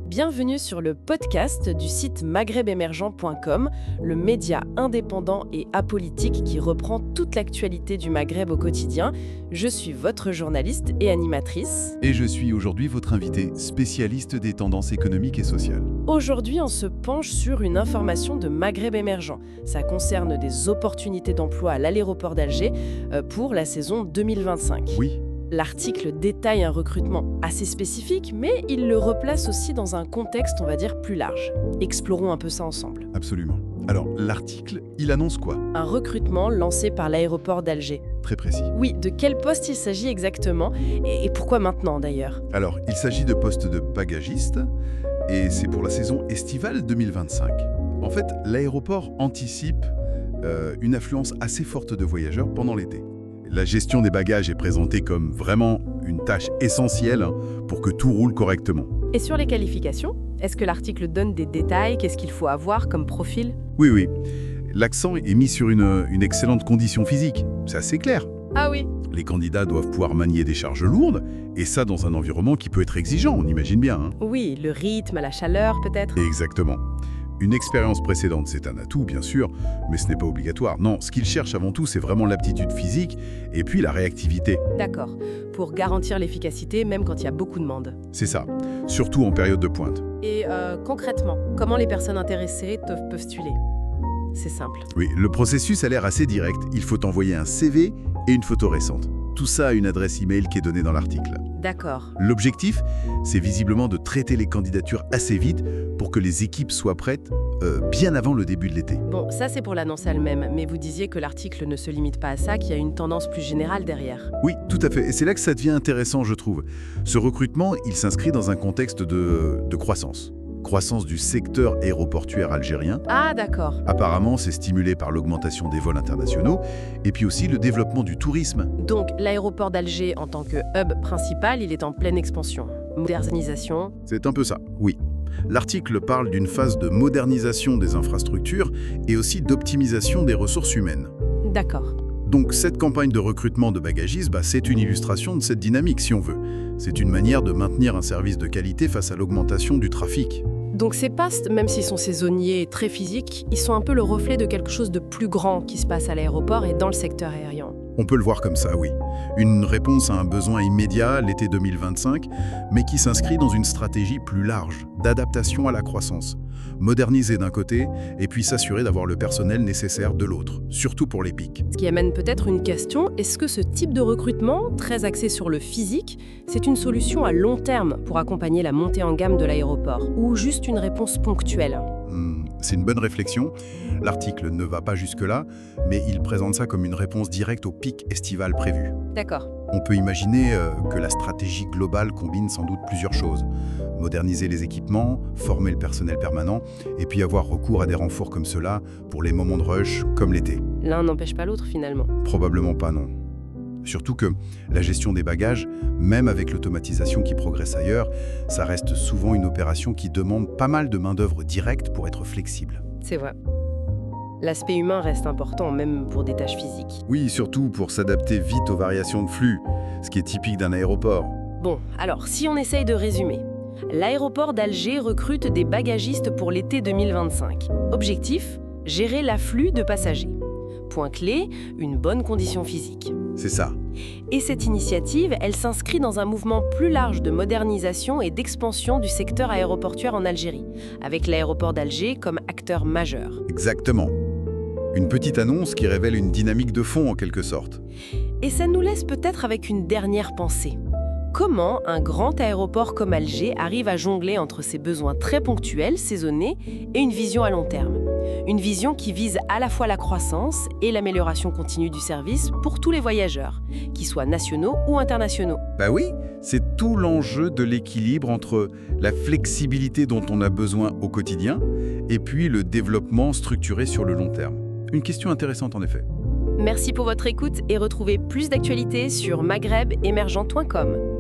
Bienvenue sur le podcast du site maghrebemergent.com, le média indépendant et apolitique qui reprend toute l'actualité du Maghreb au quotidien. Je suis votre journaliste et animatrice. Et je suis aujourd'hui votre invité, spécialiste des tendances économiques et sociales. Aujourd'hui, on se penche sur une information de Maghreb émergent. Ça concerne des opportunités d'emploi à l'aéroport d'Alger pour la saison 2025. Oui. L'article détaille un recrutement assez spécifique, mais il le replace aussi dans un contexte, on va dire, plus large. Explorons un peu ça ensemble. Absolument. Alors, l'article, il annonce quoi? Un recrutement lancé par l'aéroport d'Alger. Très précis. Oui, de quel poste il s'agit exactement et pourquoi maintenant d'ailleurs? Alors, il s'agit de poste de bagagiste et c'est pour la saison estivale 2025. En fait, l'aéroport anticipe une affluence assez forte de voyageurs pendant l'été. La gestion des bagages est présentée comme vraiment une tâche essentielle pour que tout roule correctement. Et sur les qualifications, est-ce que l'article donne des détails? Qu'est-ce qu'il faut avoir comme profil? Oui. L'accent est mis sur une excellente condition physique. C'est assez clair. Ah oui. Les candidats doivent pouvoir manier des charges lourdes, et ça dans un environnement qui peut être exigeant, on imagine bien. Oui, le rythme, la chaleur peut-être. Exactement. Une expérience précédente, c'est un atout, bien sûr, mais ce n'est pas obligatoire. Non, ce qu'ils cherchent avant tout, c'est vraiment l'aptitude physique et puis la réactivité. D'accord, pour garantir l'efficacité même quand il y a beaucoup de monde. C'est ça, surtout en période de pointe. Et concrètement, comment les personnes intéressées peuvent postuler? C'est simple. Oui, le processus a l'air assez direct. Il faut envoyer un CV et une photo récente. Tout ça à une adresse email qui est donnée dans l'article. D'accord. L'objectif, c'est visiblement de traiter les candidatures assez vite pour que les équipes soient prêtes bien avant le début de l'été. Bon, ça c'est pour l'annonce elle-même, mais vous disiez que l'article ne se limite pas à ça, qu'il y a une tendance plus générale derrière. Oui, tout à fait. Et c'est là que ça devient intéressant, je trouve. Ce recrutement, il s'inscrit dans un contexte de croissance. Croissance du secteur aéroportuaire algérien. Ah, d'accord. Apparemment, c'est stimulé par l'augmentation des vols internationaux et puis aussi le développement du tourisme. Donc, l'aéroport d'Alger, en tant que hub principal, il est en pleine expansion. Modernisation. C'est un peu ça, oui. L'article parle d'une phase de modernisation des infrastructures et aussi d'optimisation des ressources humaines. D'accord. Donc cette campagne de recrutement de bagagistes, c'est une illustration de cette dynamique, si on veut. C'est une manière de maintenir un service de qualité face à l'augmentation du trafic. Donc ces postes, même s'ils sont saisonniers et très physiques, ils sont un peu le reflet de quelque chose de plus grand qui se passe à l'aéroport et dans le secteur aérien. On peut le voir comme ça, oui. Une réponse à un besoin immédiat, l'été 2025, mais qui s'inscrit dans une stratégie plus large, d'adaptation à la croissance. Moderniser d'un côté, et puis s'assurer d'avoir le personnel nécessaire de l'autre, surtout pour les pics. Ce qui amène peut-être une question, est-ce que ce type de recrutement, très axé sur le physique, c'est une solution à long terme pour accompagner la montée en gamme de l'aéroport, ou juste une réponse ponctuelle? C'est une bonne réflexion. L'article ne va pas jusque-là, mais il présente ça comme une réponse directe au pic estival prévu. D'accord. On peut imaginer que la stratégie globale combine sans doute plusieurs choses. Moderniser les équipements, former le personnel permanent, et puis avoir recours à des renforts comme cela pour les moments de rush, comme l'été. L'un n'empêche pas l'autre finalement. Probablement pas, non. Surtout que la gestion des bagages, même avec l'automatisation qui progresse ailleurs, ça reste souvent une opération qui demande pas mal de main-d'œuvre directe pour être flexible. C'est vrai. L'aspect humain reste important, même pour des tâches physiques. Oui, surtout pour s'adapter vite aux variations de flux, ce qui est typique d'un aéroport. Bon, alors, si on essaye de résumer. L'aéroport d'Alger recrute des bagagistes pour l'été 2025. Objectif, gérer l'afflux de passagers. Point clé, une bonne condition physique. C'est ça. Et cette initiative, elle s'inscrit dans un mouvement plus large de modernisation et d'expansion du secteur aéroportuaire en Algérie, avec l'aéroport d'Alger comme acteur majeur. Exactement. Une petite annonce qui révèle une dynamique de fond en quelque sorte. Et ça nous laisse peut-être avec une dernière pensée. Comment un grand aéroport comme Alger arrive à jongler entre ses besoins très ponctuels, saisonnés, et une vision à long terme? Une vision qui vise à la fois la croissance et l'amélioration continue du service pour tous les voyageurs, qu'ils soient nationaux ou internationaux. Oui, c'est tout l'enjeu de l'équilibre entre la flexibilité dont on a besoin au quotidien et puis le développement structuré sur le long terme. Une question intéressante en effet. Merci pour votre écoute et retrouvez plus d'actualités sur maghrebemergent.com.